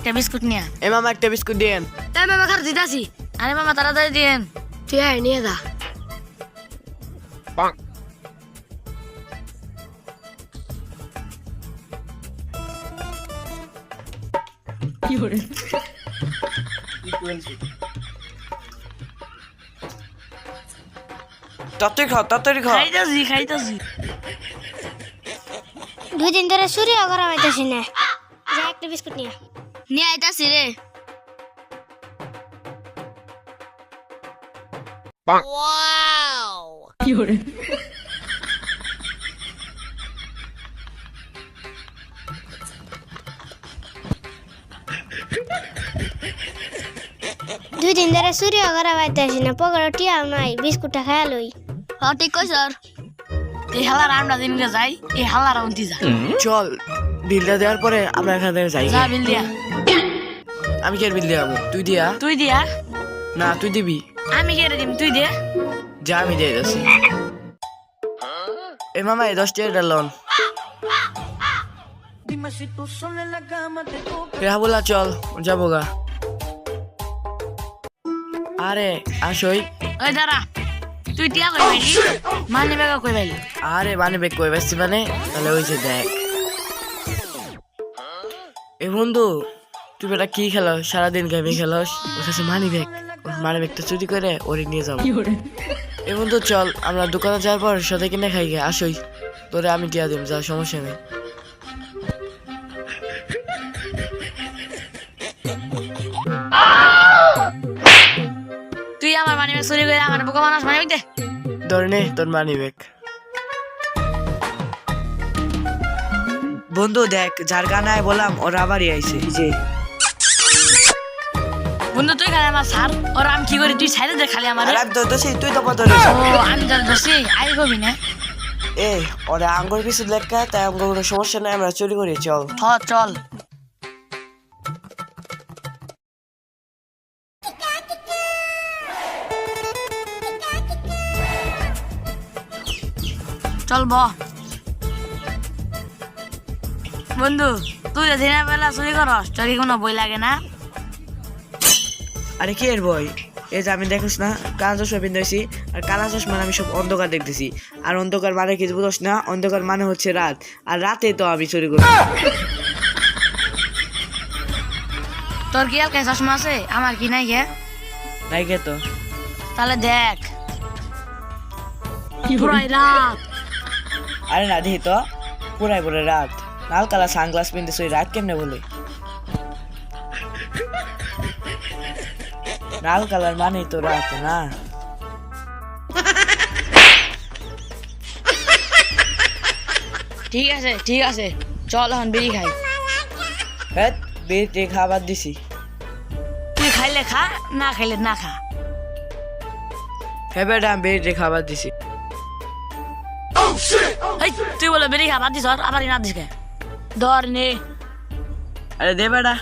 একটা বিস্কুট নিয়া। এ মামা একটা বিস্কুট দিয়েন। এই মামা খার দিতাছি। আরে মামা তাড়াতাড়ি দিয়েন। তুই আয় নিয়ে যা। তাড়াতাড়ি খাও, তাড়াতাড়ি খাও। খাইতাছি। 2 দিন ধরে চুরিও করা হইতাছি না। যা একটা বিস্কুট নিয়ে। নিয়ে আইতাছি রে। দুই দিন ধরে চুরিও করা হইতাছি না। পকেটে টিয়াও নাই, বিস্কুটটা খাইয়া লই। ঠিক কই স্যার। এই হালার আমরা দিনকে যাই, এই হালার অন্তি যা। চল, বিলটা দেওয়ার পরে আমরা এখান থেকে যাই। যা বিল দিয়া। আমি কে বিল দেবো? তুই দিয়া? তুই দিয়া? না, তুই দিবি। আমি কে দিম, তুই দে। যা, আমি দিয়ে যাচ্ছি। এ মামা, এই 10 টাকা লোন। বলা চল যাবো গা। আরে আসই। ওই দাঁড়া, তুই টিয়া কই পাইলি? মানি ব্যাগ কই পাইলি? আরে মানি ব্যাগ কই পাইছি মানে? তাহলে ওই যে দেখ। এ বন্ধু, তুই বেটা কি খেলো? সারাদিন গেমে খেলোস, ওর কাছে মানি ব্যাগটা চুরি করে ওরে নিয়ে যাবো। এ বন্ধু চল, আমরা দোকানে যাওয়ার পর সাথে কিনে খাই গে। আসই, তোরে আমি টিয়া দিম, যা, সমস্যা নেই। তুই আমার মানি ব্যাগ চুরি করে আমার বোকা মানুষ মানে দে। ধরে নে তোর মানি ব্যাগ। বন্ধু দেখ, যার গানায় বললাম ওরা আবারই আইছে। যে বন্ধু তুই খালি আমার স্যার, ওর আমি কি করি? তুই সাইডে দে খালি আমার। আর তো দোষী, তুই তো ধরে। ও আমি তোর দোষী, আই কবি না। এ ওরা আঙ্গুর পিছু লেখা, তাই আঙ্গুর কোনো সমস্যা নাই, আমরা চুরি করি। চল চল। চল বন্ধু, তুই যে দিনের বেলা চুরি করস, তোর কি কোনো বই লাগে না? আরে কি এর বই? এই যে আমি দেখোস না, কালা চশমা পিন্ধাইছি, আর কালা চশমা আমি সব অন্ধকার দেখতেছি। আর অন্ধকার মানে কি বুঝোস না? অন্ধকার মানে হচ্ছে রাত, আর রাতে তো আমি চুরি করি। তোর কি আর চশমা আছে? আমার কি নাই গে? নাই গে তো। তাহলে দেখ, পুরাই রাত। আরে না, দেখি তো, পুরাই রাত। লাল কালা সানগ্লাস পিনতেছ, ওই রাত কেমনে বলে? লাল কালার মানে তো রাত না। ঠিক আছে, চল এখন বিড়ি খাই। হ্যাঁ, বিড়ি খাবার দিছি। তুই খাইলে খা, না খাইলে না খা। হ্যাঁ বেটা, আমি বিড়ি খাবার দিছি। তুই বলে বিড়ি খাবার দিস, আবার না দিস কে? ধর নে। আরে দে বেটা।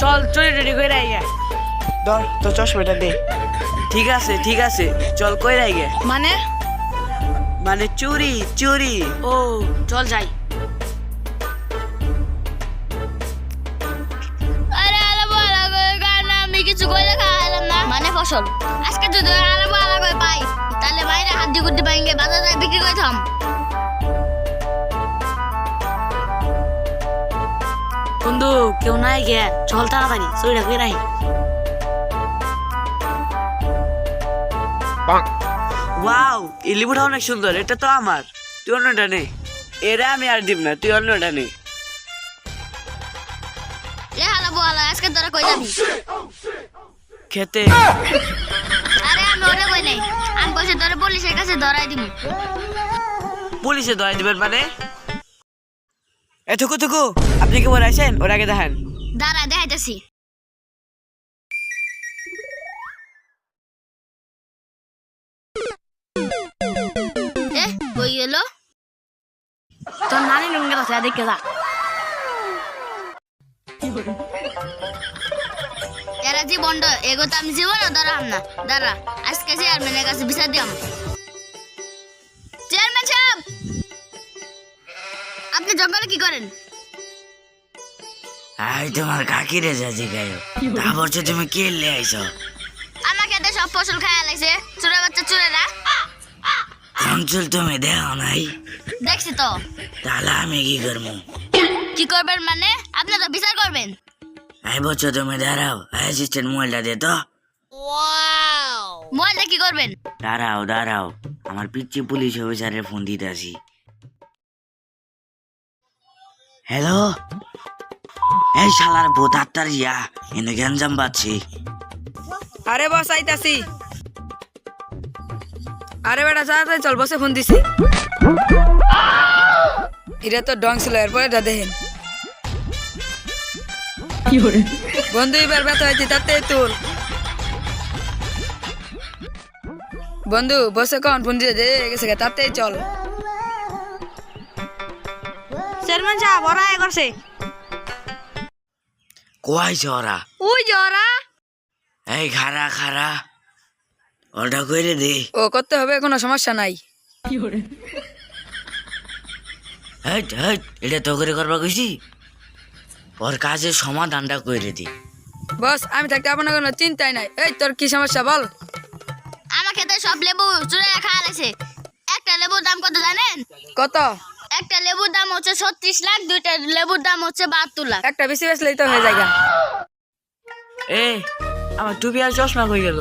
চল চুরি টুরি করে আই গে। ধর তো চশমাটা দে। ঠিক আছে, চল কই রাই গে। মানে চুরি। ও চল যাই। আরে আলাবো আলাগো গান আমি কিছু কইলে খাইলাম না। মানে ফসল আজকে যদি আলাবো আলাগো পাই, তাহলে বাইরে হাত দিয়ে করতে পাইঙ্গে, বাজারে বিক্রি করে থাম। বন্ধু কেউ নাই গে, চল তাড়াতাড়ি চুরিটা করে রাই। ওয়াও, এই লিবুটা অনেক সুন্দর, এটা তো আমার। তুই অন্যটা নে। এরা আমি আর দিব না, তুই অন্যটা নে। এ হালাবো হালা, আজকে তোরা কই যাবি? খেতে। আরে আমি ওরে কই নাই, আমি বলছি তোরে পুলিশের কাছে ধরাই দিবি। পুলিশে ধরাই দিবেন মানে? থুকু, আপনি কি বলে আছেন? ওর আগে দেখেন। দাঁড়া দেখাইতেছি। কই গেল? তোর নানি লুঙ্গের আছে, দেখে যা। এরা জীবন এগো তো আমি জীবন ধরাম না। দাঁড়া, আজকে চেয়ারম্যানের কাছে বিচার দিলাম। জঙ্গলে কি করেন? আই তোমার কাকিরে যাচ্ছি গায়ো তারপর তুমি কে লে আইছো? আমার খেতে সব ফসল খায়া লাগছে, চুরে বাচ্চা চুরেরা। অঞ্চল তুমি দেও নাই, দেখছি তো। তাহলে আমি কি করবো? কি করবেন মানে? আপনি তো বিচার করবেন। এই বছর তুমি দাঁড়াও, অ্যাসিস্ট্যান্ট মোবাইলটা দে তো। মোবাইলটা কি করবেন? দাঁড়াও দাঁড়াও, আমার পিচ্ছি পুলিশ অফিসারের ফোন দিতে আসি। হ্যালো, এই শালার ভূত আত্মার ইয়া এনে গ্যাঞ্জাম পাচ্ছি। আরে বস আইতাছি। আরে বেটা তাড়াতাড়ি চল, বসে ফোন দিছি। এটা তো ডং ছিল, এরপরে এটা দেখেন বন্ধু এবার ব্যথা হয়েছে, তাতে তুল বন্ধু। বসে কখন ফোন দিয়ে দে গেছে, তাতেই চল। চেয়ারম্যান সাহেব ওরা এ করছে। কোয়াইছে ওরা? ওই যে ওরা। এই খারা খারা, ওটা করে দে। ও করতে হবে, কোনো সমস্যা নাই। হেট হেট, এটা তো করে করবা কইছি, ওর কাজের সমাধানটা করে দি। বস আমি থাকতে আপনার কোনো চিন্তাই নাই। এই তোর কি সমস্যা বল। আমার খেতে সব লেবু চুরে খাওয়া লাগছে। একটা লেবুর দাম কত জানেন? কত? একটা লেবুর দাম হচ্ছে 36 লাখ, দুইটা লেবুর দাম হচ্ছে 72 লাখ। একটা বেশি বেশলেই তো হয়ে যায়। এ আমার টুপি আর চশমা কই গেল?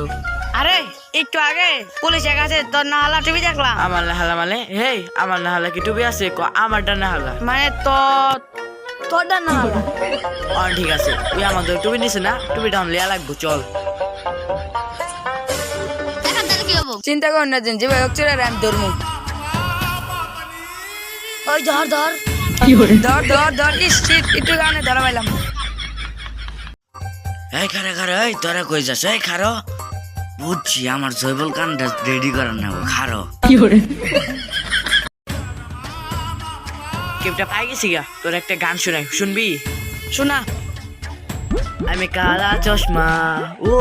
আরে একটু আগে পুলিশের কাছে তোর না হালা টিভি দেখলাম। আমার নাহালা মানে হেই, আমার নাহালা কি টুপি আছে? আমারটা নাহালা মানে তোরটা না হালা। ঠিক আছে, তুই আমাদের টুপি নিছে না, টুপিটা আমি লিয়া লাগবো, চল। এখন তাহলে কি হবো? চিন্তা কর না, যে ভাই চলে আমি ধরমু। ওই ধর ধর। ধর ধর ধর। ইস শীত, একটু গানে ধরা পাইলাম। এই খারা খারা, এই তোরা কই যাস? এই খারো, বুঝছি আমার জৈবল কানটা রেডি করার না, খারো। কেপটা পাই গেছি গা, তোর একটা গান শোনাই, শুনবি? শোনা। আমি কালা চশমা, ও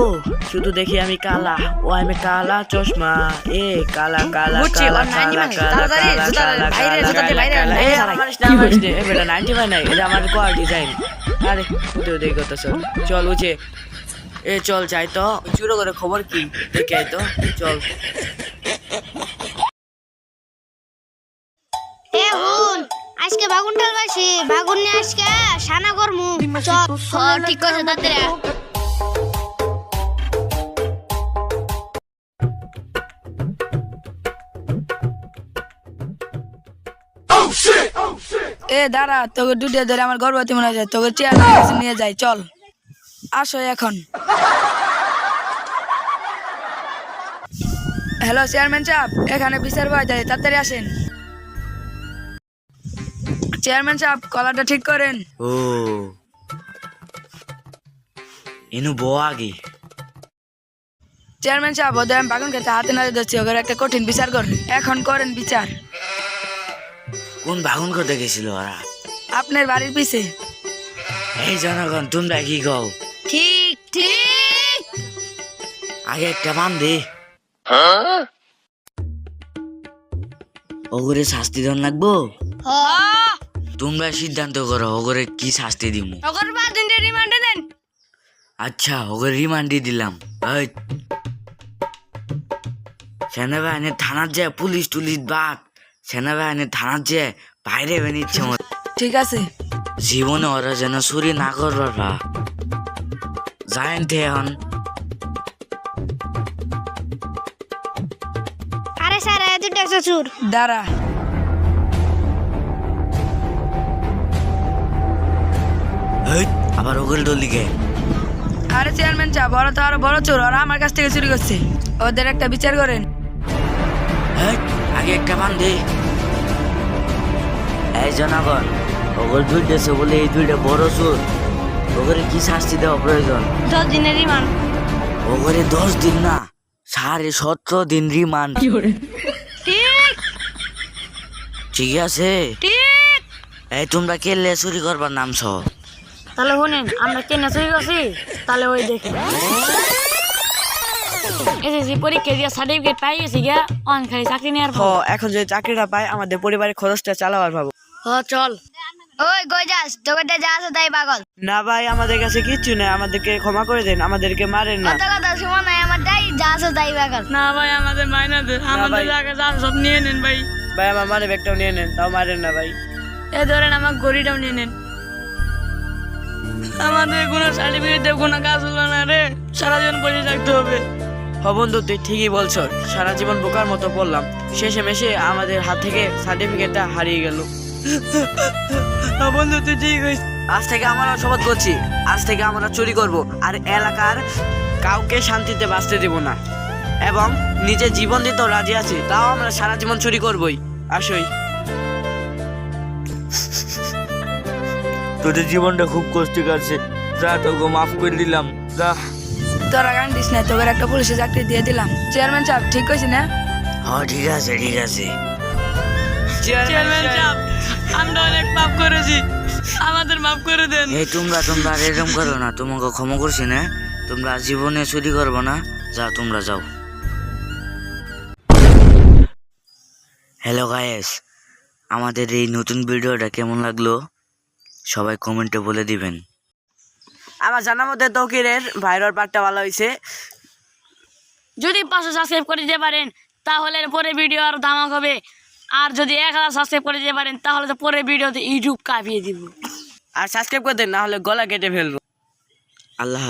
শুধু দেখি আমি কালা, ও আমি কালা চশমা, এ কালা কালা বুঝছি, কালা ওর 90 কালা মানে, কালা তাড়াতাড়ি কালা জুতা কালা বাইরে, কালা জুতা দিয়ে বাইরে, কালা। নাই এই ছাড়াই। আমার না মারিস নে, এ বেটা 90 মানে নাই, এটা আমার কোয়ার ডিজাইন। আরে তুই দেখ কত সব, চল উঠে। এ চল যাই তো, চুরো করে খবর কি দেখে আই তো, চল। এ হুন, আজকে বাগুন ঢালবাসি, বাগুন নিয়ে আজকে সানা করমু। চল। ঠিক আছে তাড়াতাড়ি। এ দাঁড়া, তোকে দুটো ধরে আমার গর্ভবতী মনে হয়, তোকে চেয়ার নিয়ে যাই, চল। আসো এখন। হ্যালো চেয়ারম্যান সাহেব, এখানে বিচার পাওয়া যায়, তাড়াতাড়ি আসেন। চেয়ারম্যান সাহেব কলারটা ঠিক করেন। ও এনু বউ আগে। চেয়ারম্যান সাহেব ওদের আমি বাগুন খেতে হাতে নাতে ধরছি, ওদের একটা কঠিন বিচার করেন, এখন করেন বিচার। কোন বাগুন করতে গেছিল ওরা? আপনার বাড়ির পিছে। এই জনগণ তোমরা কি কও? ঠিক ঠিক। আগে একটা বান দে, ওগরে শাস্তি দেন লাগবো। তোমরা সিদ্ধান্ত করো ওগরে কি শাস্তি দিব। ওকর 5 দিনের রিমান্ডে দেন। আচ্ছা ওগরে রিমান্ডে দিলাম। এই সেনাবাহিনীর থানার যে পুলিশ টুলিশ বাদ, সেনাবাহিনীর থানার যে বাইরে বেনিচ্ছে ঠিক আছে। জীবনে ওরা যেন চুরি না করবার পা জানেন এখন। আরে স্যার এ দুটো শ্বশুর। দাঁড়া। এই আবার ওগরে দলিকে। আরে চেয়ারম্যান সাহেব ওরা তো আরো বড় চোর, ওরা আমার কাছ থেকে চুরি করছে, ওদের একটা বিচার করেন। এই আগে একটা বান দে। এই জনগণ ওগর দুইটাছে বলে এই দুইটা বড় চোর, ওগরে কি শাস্তি দেওয়া প্রয়োজন? 10 দিনের রিমান্ড। ওগরে 10 দিন না, 17.5 দিন রিমান্ড। ঠিক ঠিক আছে? ঠিক। এই তোমরা কেলে চুরি করবার নামছ? তাহলে শুনেন, আমরা কেন চুরি করছি তাহলে ওই দেখেন। এসএসসি পরীক্ষা দিয়ে সার্টিফিকেট পাই গেছি গিয়া, অন খালি চাকরি নেওয়ার হ, এখন যদি চাকরিটা পাই আমাদের পরিবারের খরচটা চালাবার ভাবো। চল। ওই কই যাস তোকে যা আছে তাই পাগল। না ভাই, আমাদের কাছে কিচ্ছু নেই, আমাদেরকে ক্ষমা করে দেন, আমাদেরকে মারেন না। কত কথা শোনা নাই আমার তাই যা আছে তাই পাগল। না ভাই, আমাদের মাইনা দেন, আমাদের ভাই। জায়গা যা সব নিয়ে নেন ভাই। ভাই আমার মানি ব্যাগটাও নিয়ে নেন, তাও মারেন না ভাই। এ ধরেন আমার ঘড়িটাও নিয়ে নেন। আমাদের কোনো সার্টিফিকেট কোনো কাজ হলো না রে, সারা জীবন বসে থাকতে হবে। হ বন্ধু, তুই ঠিকই বলছ, সারা জীবন বোকার মতো পড়লাম, শেষে মেশে আমাদের হাত থেকে সার্টিফিকেটটা হারিয়ে গেল। বন্ধু তুই ঠিক হয়েছিস। আজ থেকে আমরা শপথ করছি, আজ থেকে আমরা চুরি করব আর এলাকার কাউকে শান্তিতে বাঁচতে দেব না, এবং নিজে জীবন দিতেও রাজি আছি, তাও আমরা সারা জীবন চুরি করবই। আসই। তোদের জীবনটা খুব কষ্ট কাটছে, যা তোকে মাফ করে দিলাম, যা। তোরা কান্দিস না, তোকে একটা পুলিশে চাকরি দিয়ে দিলাম। চেয়ারম্যান সাহেব ঠিক কইছি না? হ্যাঁ ঠিক আছে ঠিক আছে। চেয়ারম্যান সাহেব, আমরা অনেক পাপ করেছি, আমাদের মাফ করে দেন। এই তোমরা আর এরকম করো না, তোমাকে ক্ষমা করছি না, তোমরা জীবনে চুরি করবো না, যা তোমরা যাও। হ্যালো গায়েস, আমাদের এই নতুন ভিডিওটা কেমন লাগলো সবাই কমেন্টে বলে দিবেন। আমার জানার মধ্যে তৌকিরের ভাইরাল পার্টটা ভালো হয়েছে। যদি 500 সাবস্ক্রাইব করে দিতে পারেন তাহলে পরের ভিডিও আরো ধামাক হবে, আর যদি 1000 সাবস্ক্রাইব করে দিতে পারেন তাহলে তো পরের ভিডিওতে ইউটিউব কাঁপিয়ে দিব। আর সাবস্ক্রাইব করে দেন, না হলে গলা কেটে ফেলবো। আল্লাহ